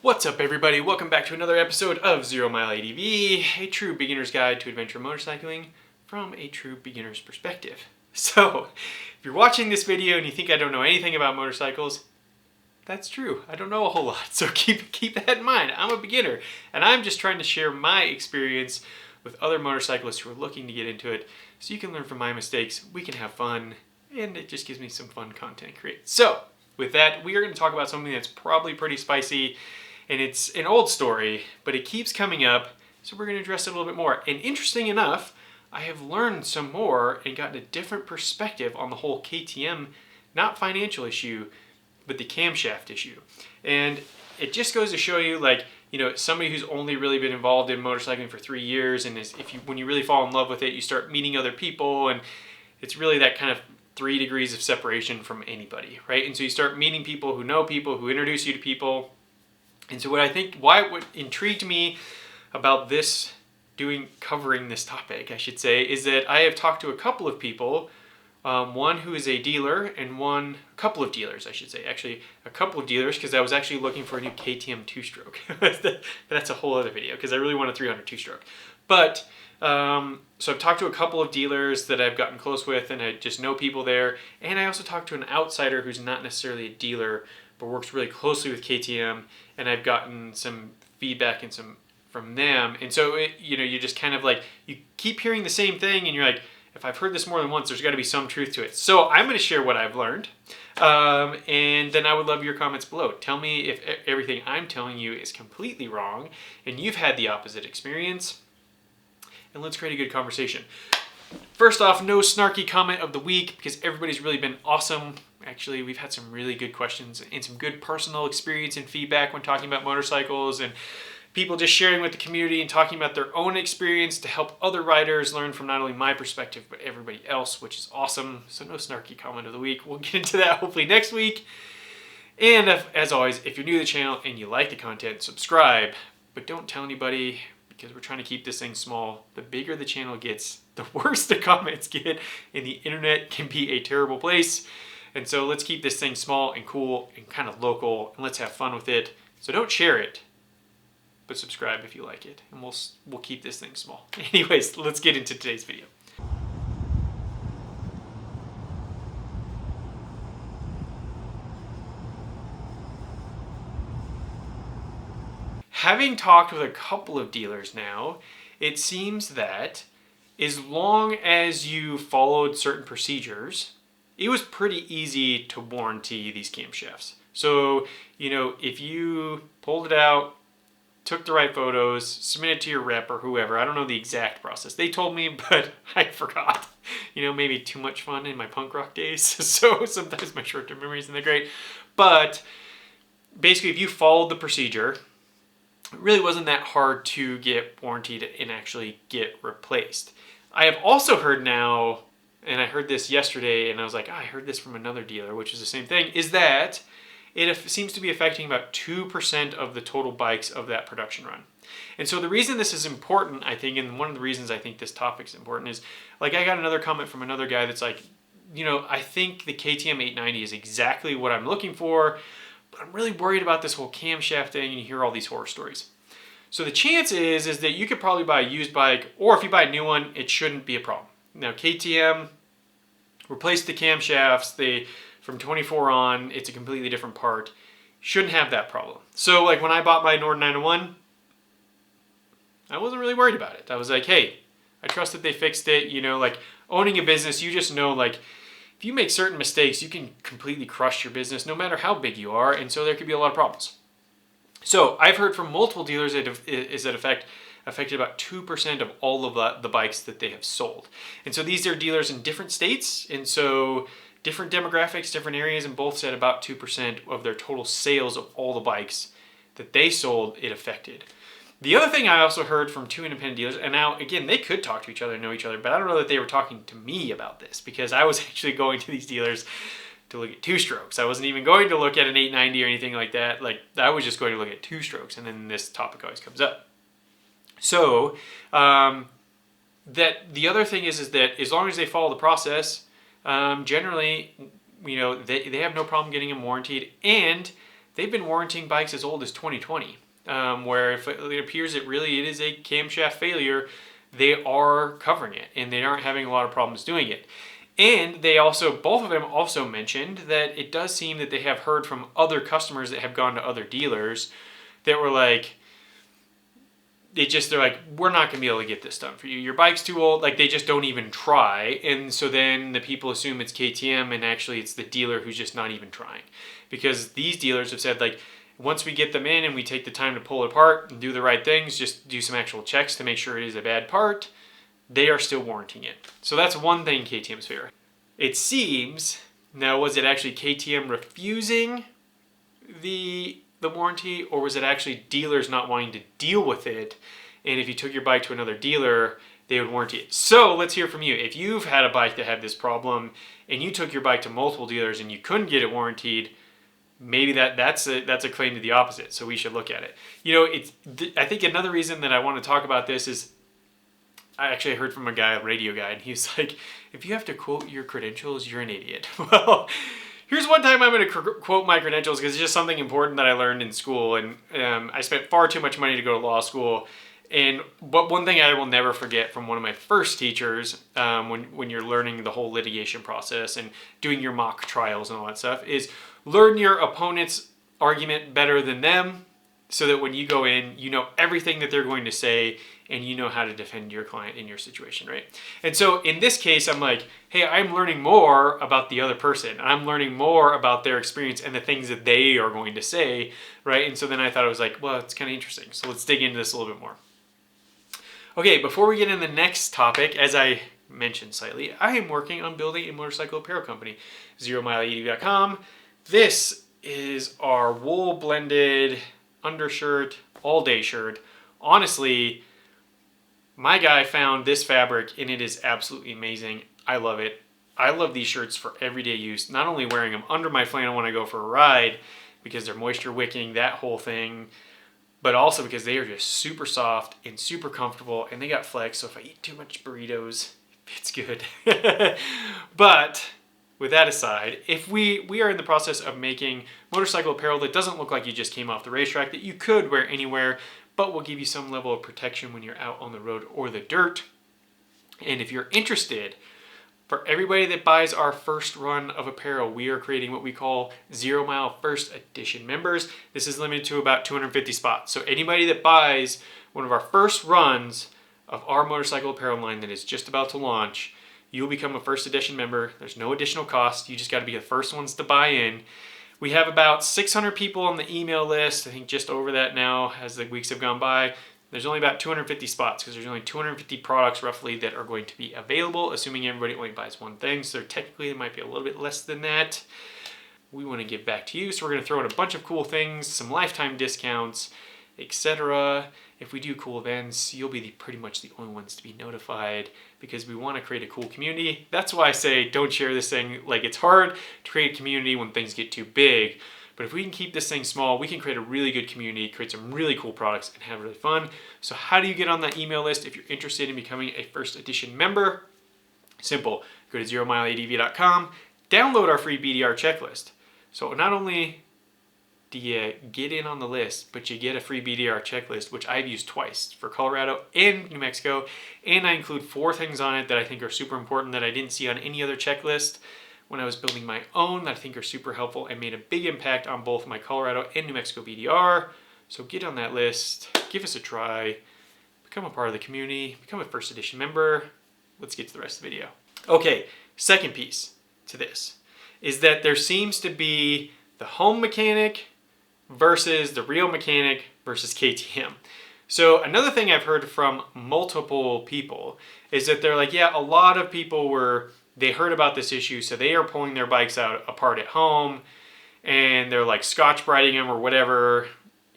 What's up, everybody? Welcome back to another episode of Zero Mile ADV, a true beginner's guide to adventure motorcycling from a true beginner's perspective. So, if you're watching this video and you think I don't know anything about motorcycles, that's true. I don't know a whole lot, so keep that in mind. I'm a beginner, and I'm just trying to share my experience with other motorcyclists who are looking to get into it, so you can learn from my mistakes, we can have fun, and it just gives me some fun content to create. So, with that, we are going to talk about something that's probably pretty spicy, and it's an old story, but it keeps coming up, so we're going to address it a little bit more. And interesting enough, I have learned some more and gotten a different perspective on the whole KTM, not financial issue, but the camshaft issue. And it just goes to show you, like, you know, somebody who's only really been involved in motorcycling for 3 years, and when you really fall in love with it, you start meeting other people, and it's really that kind of 3 degrees of separation from anybody, right? And so you start meeting people, who introduce you to people. And so what intrigued me about covering this topic, I should say, is that I have talked to a couple of people, one who is a dealer and a couple of dealers, because I was actually looking for a new KTM 2-stroke. That's a whole other video, because I really want a 300 2-stroke. But, so I've talked to a couple of dealers that I've gotten close with, and I just know people there. And I also talked to an outsider who's not necessarily a dealer, but works really closely with KTM, and I've gotten some feedback and from them. And so you just kind of like, you keep hearing the same thing, and you're like, if I've heard this more than once, there's got to be some truth to it. So I'm going to share what I've learned, and then I would love your comments below. Tell me if everything I'm telling you is completely wrong and you've had the opposite experience, and let's create a good conversation. First off, no snarky comment of the week, because everybody's really been awesome. Actually, we've had some really good questions and some good personal experience and feedback when talking about motorcycles, and people just sharing with the community and talking about their own experience to help other riders learn from not only my perspective, but everybody else, which is awesome. So no snarky comment of the week. We'll get into that hopefully next week. And as always, if you're new to the channel and you like the content, subscribe, but don't tell anybody, because we're trying to keep this thing small. The bigger the channel gets, the worse the comments get, and the internet can be a terrible place. And so let's keep this thing small and cool and kind of local, and let's have fun with it. So don't share it, but subscribe if you like it, and we'll keep this thing small. Anyways, let's get into today's video. Having talked with a couple of dealers now, it seems that as long as you followed certain procedures, it was pretty easy to warranty these camshafts. So, if you pulled it out, took the right photos, submitted to your rep or whoever, I don't know the exact process. They told me, but I forgot. Maybe too much fun in my punk rock days. So sometimes my short-term memory isn't that great. But basically, if you followed the procedure, it really wasn't that hard to get warranted and actually get replaced. I have also heard now, and I heard this yesterday, and I was like, I heard this from another dealer, which is the same thing, is that it seems to be affecting about 2% of the total bikes of that production run. And so the reason this is important, I think, and one of the reasons I think this topic is important is, like, I got another comment from another guy that's like, I think the KTM 890 is exactly what I'm looking for, but I'm really worried about this whole camshaft thing, and you hear all these horror stories. So the chance is that you could probably buy a used bike, or if you buy a new one, it shouldn't be a problem. Now, KTM replaced the camshafts. From 24 on, it's a completely different part. Shouldn't have that problem. So, like, when I bought my Nord 901, I wasn't really worried about it. I was like, hey, I trust that they fixed it. Like, owning a business, you just know, like, if you make certain mistakes, you can completely crush your business, no matter how big you are, and so there could be a lot of problems. So, I've heard from multiple dealers that affected about 2% of all of the bikes that they have sold. And so these are dealers in different states, and so different demographics, different areas, and both said about 2% of their total sales of all the bikes that they sold, it affected. The other thing I also heard from 2 independent dealers, and now, again, they could talk to each other and know each other, but I don't know that they were talking to me about this, because I was actually going to these dealers to look at 2-strokes. I wasn't even going to look at an 890 or anything like that. Like, I was just going to look at 2-strokes, and then this topic always comes up. So, that the other thing is that as long as they follow the process, generally, they have no problem getting them warranted, and they've been warranting bikes as old as 2020, where if it appears it is a camshaft failure, they are covering it and they aren't having a lot of problems doing it. And they also, both of them also mentioned that it does seem that they have heard from other customers that have gone to other dealers that were like, they're like, we're not going to be able to get this done for you. Your bike's too old. Like, they just don't even try. And so then the people assume it's KTM, and actually it's the dealer who's just not even trying. Because these dealers have said, like, once we get them in and we take the time to pull it apart and do the right things, just do some actual checks to make sure it is a bad part, they are still warranting it. So that's one thing KTM's fair. It seems, now was it actually KTM refusing the warranty, or was it actually dealers not wanting to deal with it, and if you took your bike to another dealer, they would warranty it? So let's hear from you. If you've had a bike that had this problem and you took your bike to multiple dealers and you couldn't get it warranted, maybe that's a claim to the opposite, so we should look at it. You know, I think another reason that I want to talk about this is, I actually heard from a radio guy, and he was like, if you have to quote your credentials, you're an idiot. Well, here's one time I'm going to quote my credentials, because it's just something important that I learned in school, and I spent far too much money to go to law school. But one thing I will never forget from one of my first teachers, when you're learning the whole litigation process and doing your mock trials and all that stuff, is learn your opponent's argument better than them, so that when you go in, you know everything that they're going to say and you know how to defend your client in your situation, right? And so in this case, I'm like, hey, I'm learning more about the other person. I'm learning more about their experience and the things that they are going to say, right? And so then I thought, it was like, well, it's kind of interesting. So let's dig into this a little bit more. Okay, before we get into the next topic, as I mentioned slightly, I am working on building a motorcycle apparel company, ZeroMileADV.com. This is our wool blended undershirt, all-day shirt. Honestly, my guy found this fabric and it is absolutely amazing. I love it. I love these shirts for everyday use, not only wearing them under my flannel when I go for a ride because they're moisture wicking, that whole thing, but also because they are just super soft and super comfortable, and they got flex, so if I eat too much burritos, it's good. But with that aside, if we are in the process of making motorcycle apparel that doesn't look like you just came off the racetrack, that you could wear anywhere, but will give you some level of protection when you're out on the road or the dirt. And if you're interested, for everybody that buys our first run of apparel, we are creating what we call 0 Mile First Edition members. This is limited to about 250 spots. So anybody that buys one of our first runs of our motorcycle apparel line that is just about to launch, you'll become a first edition member. There's no additional cost. You just got to be the first ones to buy in. We have about 600 people on the email list. I think just over that now as the weeks have gone by. There's only about 250 spots because there's only 250 products roughly that are going to be available, assuming everybody only buys one thing. So technically it might be a little bit less than that. We want to give back to you, so we're going to throw in a bunch of cool things, some lifetime discounts, etc. If we do cool events, you'll be pretty much the only ones to be notified, because we want to create a cool community. That's why I say don't share this thing. Like, it's hard to create a community when things get too big, but if we can keep this thing small, we can create a really good community, create some really cool products, and have really fun. So how do you get on that email list if you're interested in becoming a first edition member? Simple. Go to ZeroMileADV.com, download our free BDR checklist. So not only do you get in on the list, but you get a free BDR checklist, which I've used twice for Colorado and New Mexico. And I include 4 things on it that I think are super important that I didn't see on any other checklist when I was building my own, that I think are super helpful and made a big impact on both my Colorado and New Mexico BDR. So get on that list, give us a try, become a part of the community, become a first edition member. Let's get to the rest of the video. Okay, second piece to this is that there seems to be the home mechanic versus the real mechanic versus KTM. So another thing I've heard from multiple people is that they're like, yeah, a lot of people they heard about this issue, so they are pulling their bikes out apart at home and they're like Scotch-Briting them or whatever,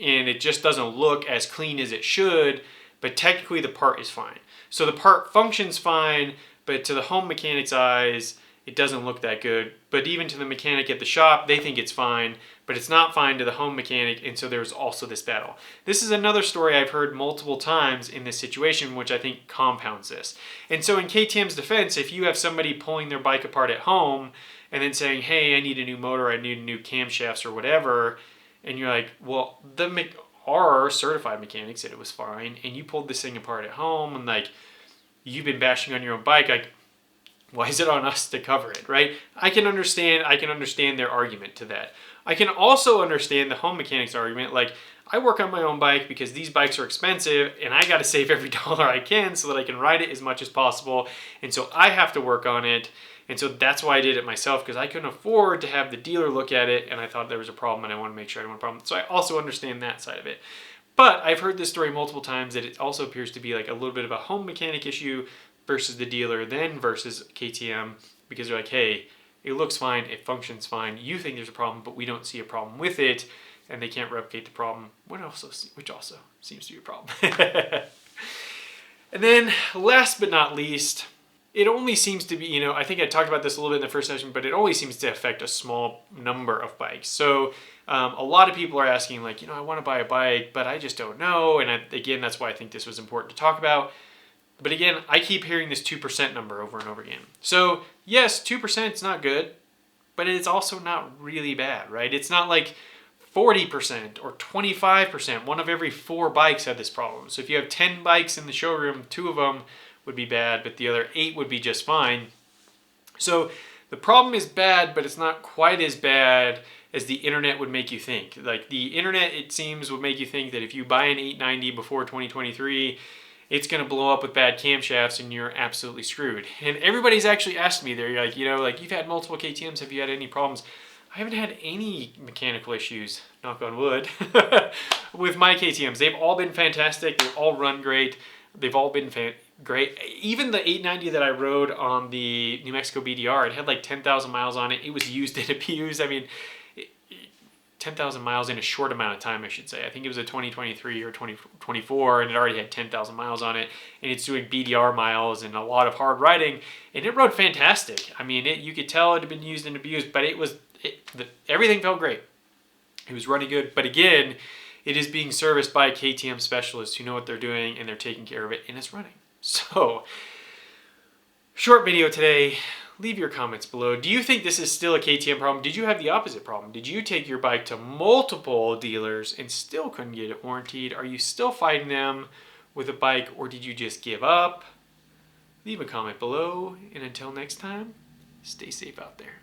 and it just doesn't look as clean as it should, but technically the part is fine. So the part functions fine, but to the home mechanic's eyes, it doesn't look that good. But even to the mechanic at the shop, they think it's fine, but it's not fine to the home mechanic, and so there's also this battle. This is another story I've heard multiple times in this situation, which I think compounds this. And so in KTM's defense, if you have somebody pulling their bike apart at home and then saying, hey, I need a new motor, I need new camshafts or whatever, and you're like, well, our certified mechanic said it was fine, and you pulled this thing apart at home, and like, you've been bashing on your own bike, like, why is it on us to cover it, right? I can understand their argument to that. I can also understand the home mechanic's argument, like, I work on my own bike because these bikes are expensive and I got to save every dollar I can so that I can ride it as much as possible. And so I have to work on it. And so that's why I did it myself, because I couldn't afford to have the dealer look at it, and I thought there was a problem and I wanted to make sure I didn't want a problem. So I also understand that side of it. But I've heard this story multiple times that it also appears to be like a little bit of a home mechanic issue versus the dealer, then versus KTM, because they're like, hey, it looks fine, it functions fine, you think there's a problem, but we don't see a problem with it, and they can't replicate the problem, which also seems to be a problem. And then last but not least, it only seems to be, I think I talked about this a little bit in the first session, but it only seems to affect a small number of bikes. So a lot of people are asking, like, I want to buy a bike, but I just don't know. And again, that's why I think this was important to talk about. But again, I keep hearing this 2% number over and over again. So yes, 2% is not good, but it's also not really bad, right? It's not like 40% or 25%. One of every 4 bikes had this problem. So if you have 10 bikes in the showroom, 2 of them would be bad, but the other 8 would be just fine. So the problem is bad, but it's not quite as bad as the internet would make you think. Like, the internet, it seems, would make you think that if you buy an 890 before 2023, it's going to blow up with bad camshafts and you're absolutely screwed. And everybody's actually asked me, they're like, like, you've had multiple KTMs, have you had any problems? I haven't had any mechanical issues, knock on wood, with my KTMs. They've all been fantastic. They've all run great. They've all been great. Even the 890 that I rode on the New Mexico BDR, it had like 10,000 miles on it. It was used and abused. I mean, 10,000 miles in a short amount of time, I should say. I think it was a 2023 or 2024, and it already had 10,000 miles on it. And it's doing BDR miles and a lot of hard riding. And it rode fantastic. I mean, you could tell it had been used and abused, but everything felt great. It was running good. But again, it is being serviced by KTM specialists who know what they're doing, and they're taking care of it, and it's running. So, short video today. Leave your comments below. Do you think this is still a KTM problem? Did you have the opposite problem? Did you take your bike to multiple dealers and still couldn't get it warranted? Are you still fighting them with a bike, or did you just give up? Leave a comment below, and until next time, stay safe out there.